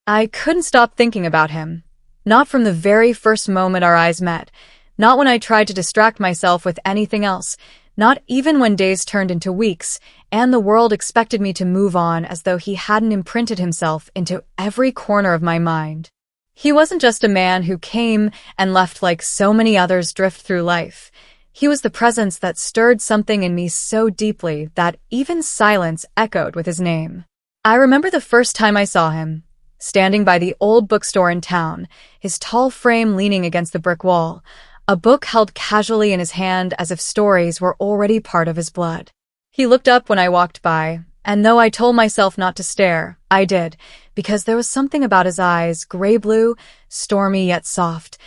I couldn't stop thinking about him. Not from the very first moment our eyes met, not when I tried to distract myself with anything else, not even when days turned into weeks, and the world expected me to move on as though he hadn't imprinted himself into every corner of my mind. He wasn't just a man who came and left like so many others drift through life. He was the presence that stirred something in me so deeply that even silence echoed with his name. I remember the first time I saw him, standing by the old bookstore in town, his tall frame leaning against the brick wall, a book held casually in his hand as if stories were already part of his blood. He looked up when I walked by, and though I told myself not to stare, I did, because there was something about his eyes, gray-blue, stormy yet soft,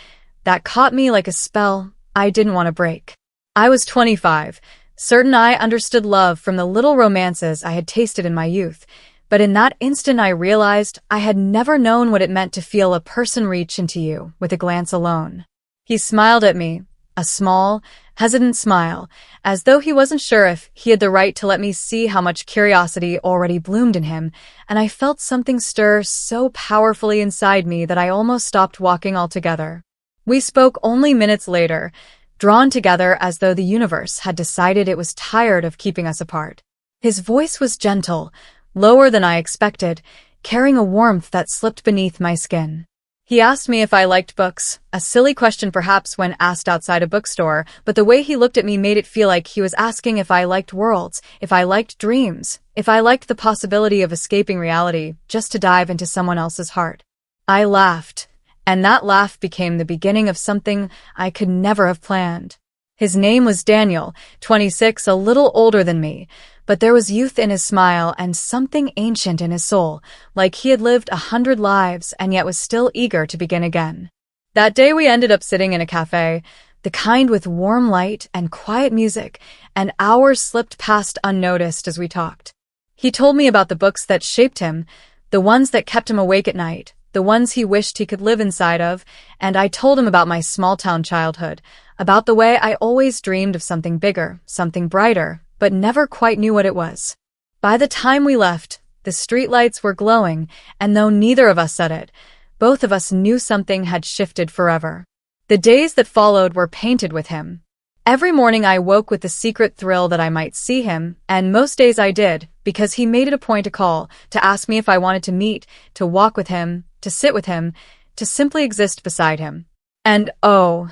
that caught me like a spell I didn't want to break. I was 25, certain I understood love from the little romances I had tasted in my youth, but in that instant I realized I had never known what it meant to feel a person reach into you with a glance alone. He smiled at me, a small, hesitant smile, as though he wasn't sure if he had the right to let me see how much curiosity already bloomed in him, and I felt something stir so powerfully inside me that I almost stopped walking altogether. We spoke only minutes later, drawn together as though the universe had decided it was tired of keeping us apart. His voice was gentle, lower than I expected, carrying a warmth that slipped beneath my skin. He asked me if I liked books, a silly question perhaps when asked outside a bookstore, but the way he looked at me made it feel like he was asking if I liked worlds, if I liked dreams, if I liked the possibility of escaping reality just to dive into someone else's heart. I laughed, and that laugh became the beginning of something I could never have planned. His name was Daniel, 26, a little older than me, but there was youth in his smile and something ancient in his soul, like he had lived 100 lives and yet was still eager to begin again. That day we ended up sitting in a cafe, the kind with warm light and quiet music, and hours slipped past unnoticed as we talked. He told me about the books that shaped him, the ones that kept him awake at night, the ones he wished he could live inside of, and I told him about my small-town childhood, about the way I always dreamed of something bigger, something brighter, but never quite knew what it was. By the time we left, the streetlights were glowing, and though neither of us said it, both of us knew something had shifted forever. The days that followed were painted with him. Every morning I woke with the secret thrill that I might see him, and most days I did, because he made it a point to call, to ask me if I wanted to meet, to walk with him, to sit with him, to simply exist beside him. And oh,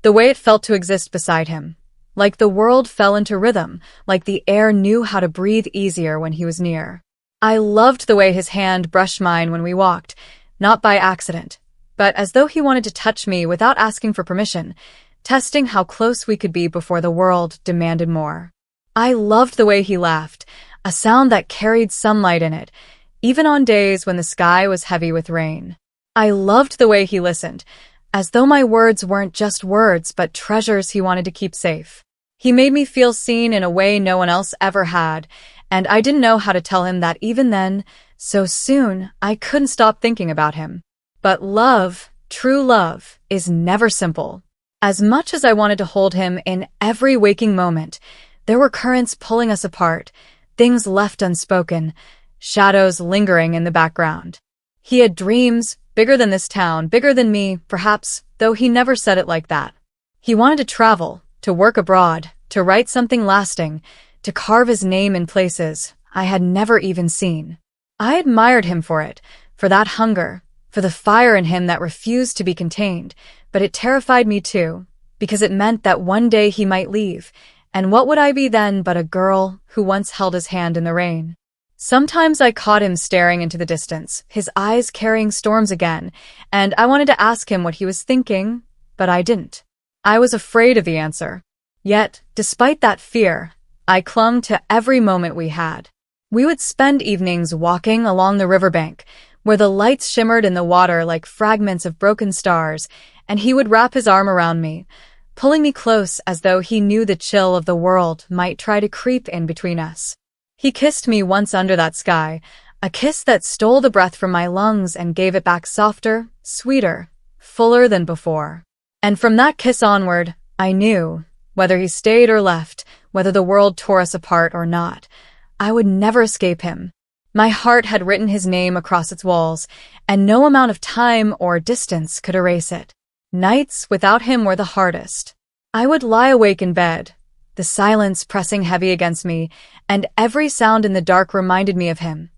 the way it felt to exist beside him. Like the world fell into rhythm, like the air knew how to breathe easier when he was near. I loved the way his hand brushed mine when we walked, not by accident, but as though he wanted to touch me without asking for permission, testing how close we could be before the world demanded more. I loved the way he laughed, a sound that carried sunlight in it, even on days when the sky was heavy with rain. I loved the way he listened, as though my words weren't just words but treasures he wanted to keep safe. He made me feel seen in a way no one else ever had, and I didn't know how to tell him that even then, so soon, I couldn't stop thinking about him. But love, true love, is never simple. As much as I wanted to hold him in every waking moment, there were currents pulling us apart, things left unspoken, shadows lingering in the background. He had dreams, bigger than this town, bigger than me, perhaps, though he never said it like that. He wanted to travel, to work abroad, to write something lasting, to carve his name in places I had never even seen. I admired him for it, for that hunger, for the fire in him that refused to be contained, but it terrified me too, because it meant that one day he might leave, and what would I be then but a girl who once held his hand in the rain? Sometimes I caught him staring into the distance, his eyes carrying storms again, and I wanted to ask him what he was thinking, but I didn't. I was afraid of the answer. Yet, despite that fear, I clung to every moment we had. We would spend evenings walking along the riverbank, where the lights shimmered in the water like fragments of broken stars, and he would wrap his arm around me, pulling me close as though he knew the chill of the world might try to creep in between us. He kissed me once under that sky, a kiss that stole the breath from my lungs and gave it back softer, sweeter, fuller than before. And from that kiss onward, I knew, whether he stayed or left, whether the world tore us apart or not, I would never escape him. My heart had written his name across its walls, and no amount of time or distance could erase it. Nights without him were the hardest. I would lie awake in bed, the silence pressing heavy against me, and every sound in the dark reminded me of him.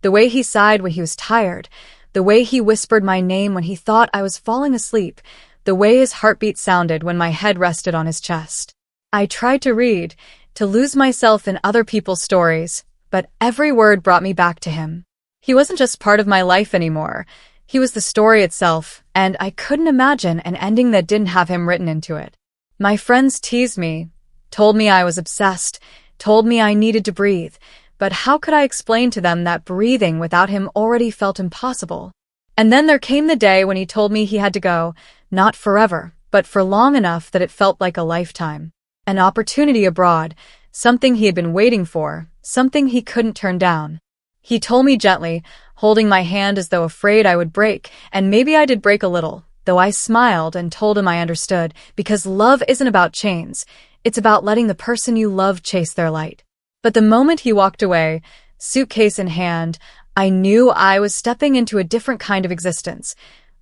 The way he sighed when he was tired, the way he whispered my name when he thought I was falling asleep, the way his heartbeat sounded when my head rested on his chest. I tried to read, to lose myself in other people's stories, but every word brought me back to him. He wasn't just part of my life anymore. He was the story itself, and I couldn't imagine an ending that didn't have him written into it. My friends teased me, told me I was obsessed, told me I needed to breathe, but how could I explain to them that breathing without him already felt impossible? And then there came the day when he told me he had to go, not forever, but for long enough that it felt like a lifetime. An opportunity abroad, something he had been waiting for, something he couldn't turn down. He told me gently, holding my hand as though afraid I would break, and maybe I did break a little, though I smiled and told him I understood, because love isn't about chains, it's about letting the person you love chase their light. But the moment he walked away, suitcase in hand, I knew I was stepping into a different kind of existence,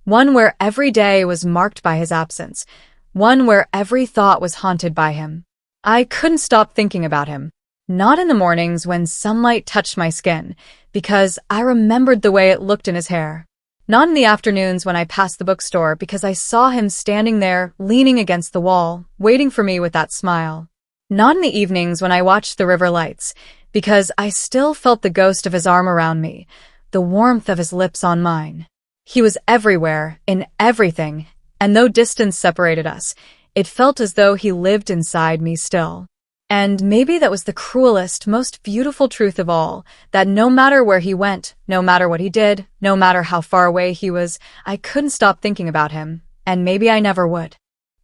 one where every day was marked by his absence, one where every thought was haunted by him. I couldn't stop thinking about him. Not in the mornings when sunlight touched my skin, because I remembered the way it looked in his hair. Not in the afternoons when I passed the bookstore, because I saw him standing there, leaning against the wall, waiting for me with that smile. Not in the evenings when I watched the river lights, because I still felt the ghost of his arm around me, the warmth of his lips on mine. He was everywhere, in everything, and though distance separated us, it felt as though he lived inside me still. And maybe that was the cruelest, most beautiful truth of all, that no matter where he went, no matter what he did, no matter how far away he was, I couldn't stop thinking about him, and maybe I never would.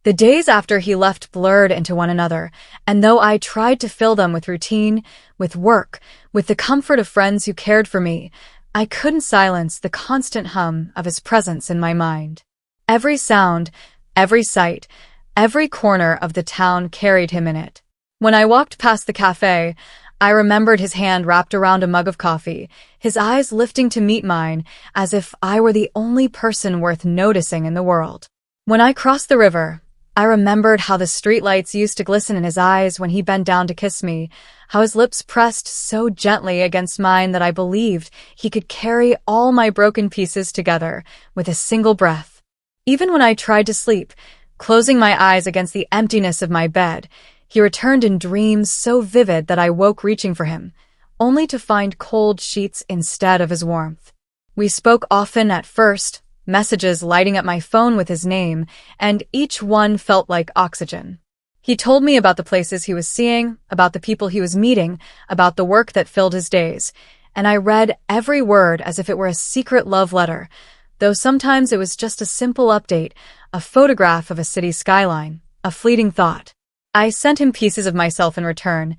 The days after he left blurred into one another, and though I tried to fill them with routine, with work, with the comfort of friends who cared for me, I couldn't silence the constant hum of his presence in my mind. Every sound, every sight, every corner of the town carried him in it. When I walked past the cafe, I remembered his hand wrapped around a mug of coffee, his eyes lifting to meet mine, as if I were the only person worth noticing in the world. When I crossed the river, I remembered how the streetlights used to glisten in his eyes when he bent down to kiss me, how his lips pressed so gently against mine that I believed he could carry all my broken pieces together with a single breath. Even when I tried to sleep, closing my eyes against the emptiness of my bed, he returned in dreams so vivid that I woke reaching for him, only to find cold sheets instead of his warmth. We spoke often at first, messages lighting up my phone with his name, and each one felt like oxygen. He told me about the places he was seeing, about the people he was meeting, about the work that filled his days, and I read every word as if it were a secret love letter, though sometimes it was just a simple update, a photograph of a city skyline, a fleeting thought. I sent him pieces of myself in return,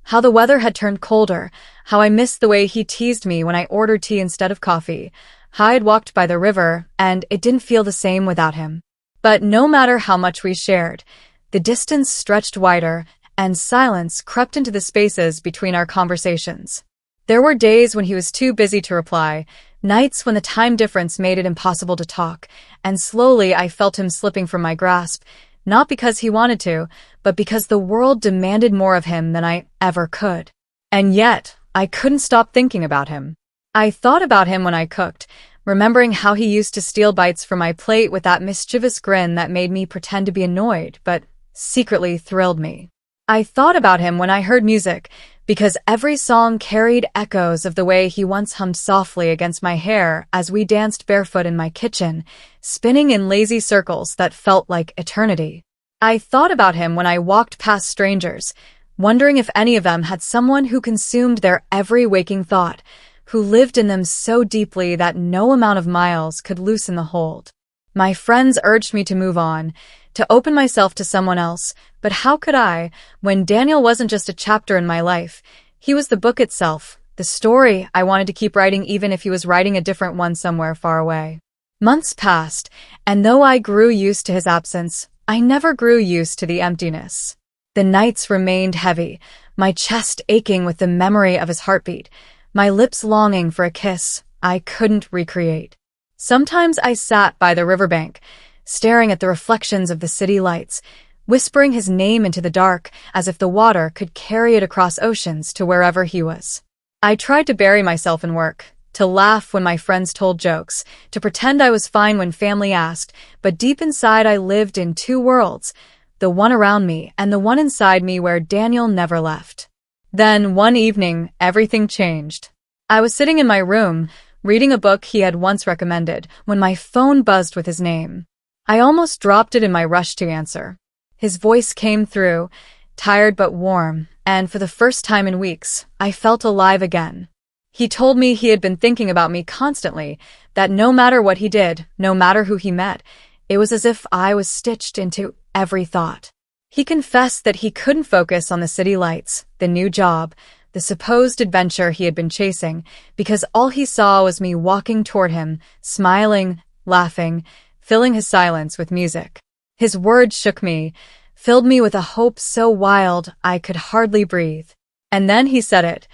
how the weather had turned colder, how I missed the way he teased me when I ordered tea instead of coffee, how I had walked by the river, and it didn't feel the same without him. But no matter how much we shared, the distance stretched wider, and silence crept into the spaces between our conversations. There were days when he was too busy to reply, nights when the time difference made it impossible to talk, and slowly I felt him slipping from my grasp, not because he wanted to, but because the world demanded more of him than I ever could. And yet, I couldn't stop thinking about him. I thought about him when I cooked, remembering how he used to steal bites from my plate with that mischievous grin that made me pretend to be annoyed, but secretly thrilled me. I thought about him when I heard music, because every song carried echoes of the way he once hummed softly against my hair as we danced barefoot in my kitchen, spinning in lazy circles that felt like eternity. I thought about him when I walked past strangers, wondering if any of them had someone who consumed their every waking thought, who lived in them so deeply that no amount of miles could loosen the hold. My friends urged me to move on, to open myself to someone else, but how could I, when Daniel wasn't just a chapter in my life? He was the book itself, the story I wanted to keep writing even if he was writing a different one somewhere far away. Months passed, and though I grew used to his absence, I never grew used to the emptiness. The nights remained heavy, my chest aching with the memory of his heartbeat, my lips longing for a kiss I couldn't recreate. Sometimes I sat by the riverbank, staring at the reflections of the city lights, whispering his name into the dark as if the water could carry it across oceans to wherever he was. I tried to bury myself in work, to laugh when my friends told jokes, to pretend I was fine when family asked, but deep inside I lived in two worlds, the one around me and the one inside me where Daniel never left. Then, one evening, everything changed. I was sitting in my room, reading a book he had once recommended, when my phone buzzed with his name. I almost dropped it in my rush to answer. His voice came through, tired but warm, and for the first time in weeks, I felt alive again. He told me he had been thinking about me constantly, that no matter what he did, no matter who he met, it was as if I was stitched into every thought. He confessed that he couldn't focus on the city lights, the new job, the supposed adventure he had been chasing, because all he saw was me walking toward him, smiling, laughing, filling his silence with music. His words shook me, filled me with a hope so wild I could hardly breathe. And then he said it,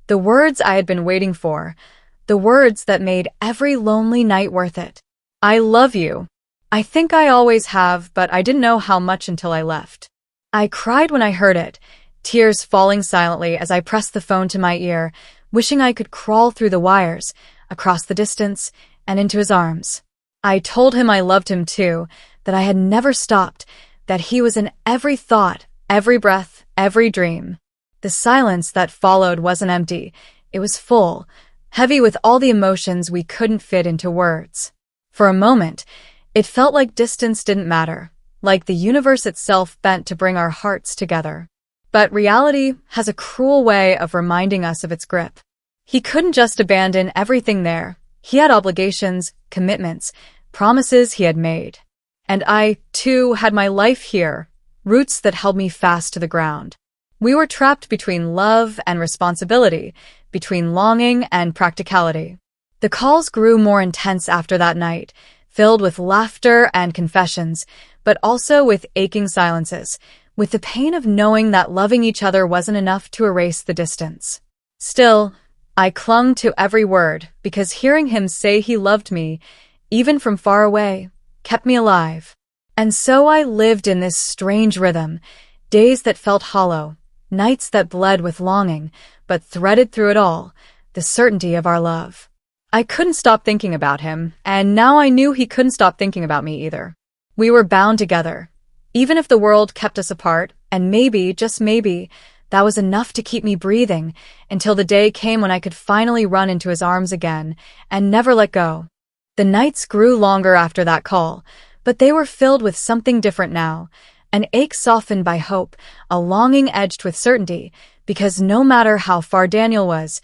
the words I had been waiting for, the words that made every lonely night worth it. I love you. I think I always have, but I didn't know how much until I left. I cried when I heard it, tears falling silently as I pressed the phone to my ear, wishing I could crawl through the wires, across the distance, and into his arms. I told him I loved him too, that I had never stopped, that he was in every thought, every breath, every dream. The silence that followed wasn't empty, it was full, heavy with all the emotions we couldn't fit into words. For a moment, it felt like distance didn't matter, like the universe itself bent to bring our hearts together. But reality has a cruel way of reminding us of its grip. He couldn't just abandon everything there. He had obligations, commitments, promises he had made. And I, too, had my life here, roots that held me fast to the ground. We were trapped between love and responsibility, between longing and practicality. The calls grew more intense after that night, filled with laughter and confessions, but also with aching silences, with the pain of knowing that loving each other wasn't enough to erase the distance. Still, I clung to every word, because hearing him say he loved me, even from far away, kept me alive. And so I lived in this strange rhythm, days that felt hollow, nights that bled with longing, but threaded through it all, the certainty of our love. I couldn't stop thinking about him, and now I knew he couldn't stop thinking about me either. We were bound together, even if the world kept us apart, and maybe, just maybe, that was enough to keep me breathing until the day came when I could finally run into his arms again and never let go. The nights grew longer after that call, but they were filled with something different now, an ache softened by hope, a longing edged with certainty, because no matter how far Daniel was,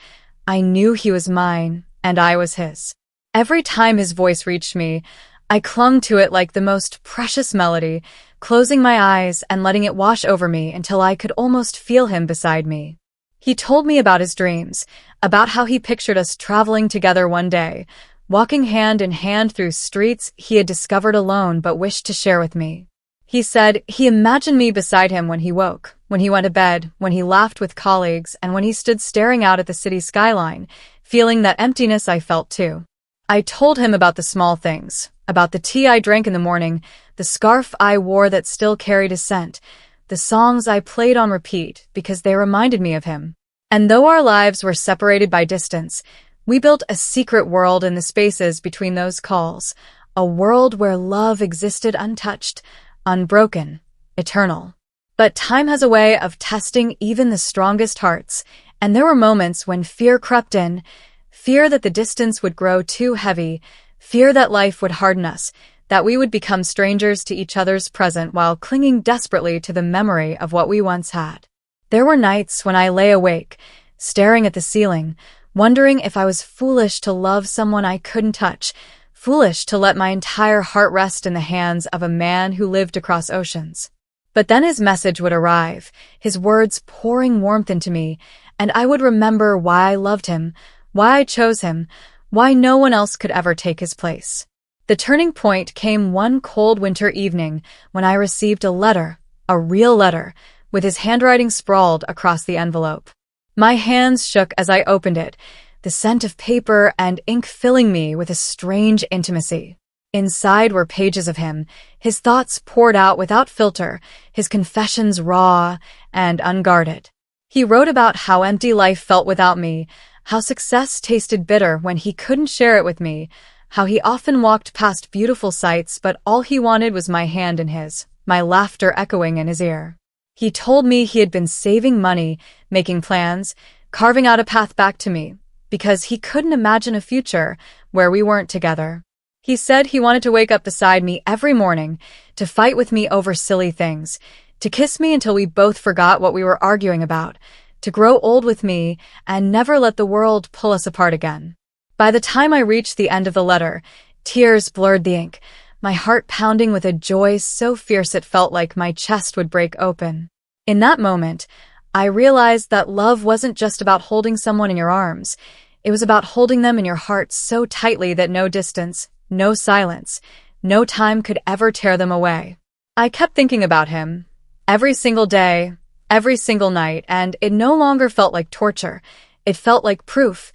I knew he was mine and I was his. Every time his voice reached me, I clung to it like the most precious melody, closing my eyes and letting it wash over me until I could almost feel him beside me. He told me about his dreams, about how he pictured us traveling together one day, walking hand in hand through streets he had discovered alone but wished to share with me. He said he imagined me beside him when he woke, when he went to bed, when he laughed with colleagues, and when he stood staring out at the city skyline, feeling that emptiness I felt too. I told him about the small things, about the tea I drank in the morning, the scarf I wore that still carried his scent, the songs I played on repeat because they reminded me of him. And though our lives were separated by distance, we built a secret world in the spaces between those calls, a world where love existed untouched, unbroken, eternal. But time has a way of testing even the strongest hearts, and there were moments when fear crept in, fear that the distance would grow too heavy, fear that life would harden us, that we would become strangers to each other's present while clinging desperately to the memory of what we once had. There were nights when I lay awake, staring at the ceiling, wondering if I was foolish to love someone I couldn't touch, foolish to let my entire heart rest in the hands of a man who lived across oceans. But then his message would arrive, his words pouring warmth into me, and I would remember why I loved him, why I chose him, why no one else could ever take his place. The turning point came one cold winter evening when I received a letter, a real letter, with his handwriting sprawled across the envelope. My hands shook as I opened it, the scent of paper and ink filling me with a strange intimacy. Inside were pages of him, his thoughts poured out without filter, his confessions raw and unguarded. He wrote about how empty life felt without me, how success tasted bitter when he couldn't share it with me, how he often walked past beautiful sights but all he wanted was my hand in his, my laughter echoing in his ear. He told me he had been saving money, making plans, carving out a path back to me, because he couldn't imagine a future where we weren't together. He said he wanted to wake up beside me every morning, to fight with me over silly things, to kiss me until we both forgot what we were arguing about, to grow old with me and never let the world pull us apart again. By the time I reached the end of the letter, tears blurred the ink, my heart pounding with a joy so fierce it felt like my chest would break open. In that moment, I realized that love wasn't just about holding someone in your arms. It was about holding them in your heart so tightly that no distance, no silence, no time could ever tear them away. I kept thinking about him, every single day, every single night, and it no longer felt like torture. It felt like proof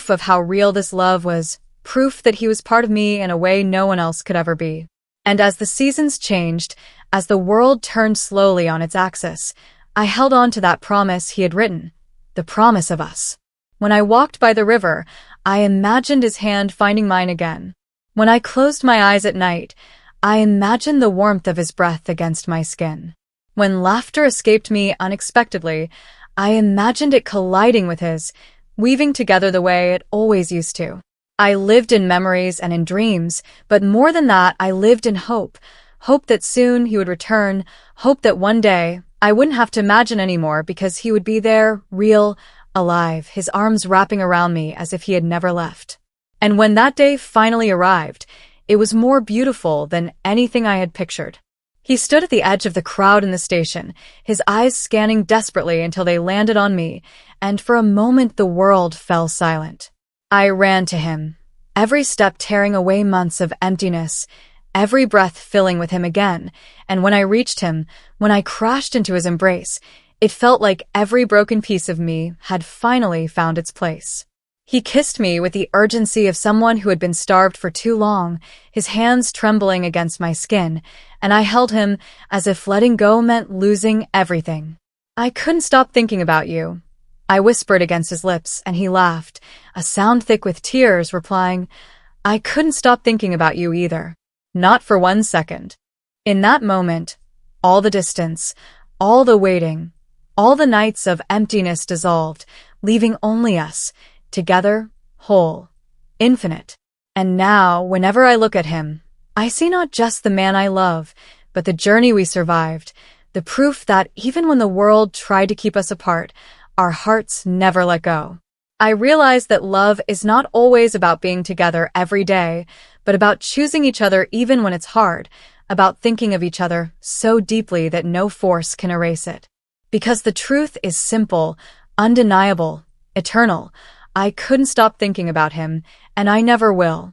of how real this love was, proof that he was part of me in a way no one else could ever be. And as the seasons changed, as the world turned slowly on its axis, I held on to that promise he had written, the promise of us. When I walked by the river, I imagined his hand finding mine again. When I closed my eyes at night, I imagined the warmth of his breath against my skin. When laughter escaped me unexpectedly, I imagined it colliding with his, weaving together the way it always used to. I lived in memories and in dreams, but more than that, I lived in hope. Hope that soon he would return, hope that one day I wouldn't have to imagine anymore because he would be there, real, alive, his arms wrapping around me as if he had never left. And when that day finally arrived, it was more beautiful than anything I had pictured. He stood at the edge of the crowd in the station, his eyes scanning desperately until they landed on me, and for a moment the world fell silent. I ran to him, every step tearing away months of emptiness, every breath filling with him again, and when I reached him, when I crashed into his embrace, it felt like every broken piece of me had finally found its place. He kissed me with the urgency of someone who had been starved for too long, his hands trembling against my skin, and I held him as if letting go meant losing everything. I couldn't stop thinking about you, I whispered against his lips, and he laughed, a sound thick with tears, replying, I couldn't stop thinking about you either. Not for 1 second. In that moment, all the distance, all the waiting, all the nights of emptiness dissolved, leaving only us, together, whole, infinite. And now, whenever I look at him, I see not just the man I love, but the journey we survived, the proof that even when the world tried to keep us apart, our hearts never let go. I realize that love is not always about being together every day, but about choosing each other even when it's hard, about thinking of each other so deeply that no force can erase it. Because the truth is simple, undeniable, eternal. I couldn't stop thinking about him, and I never will.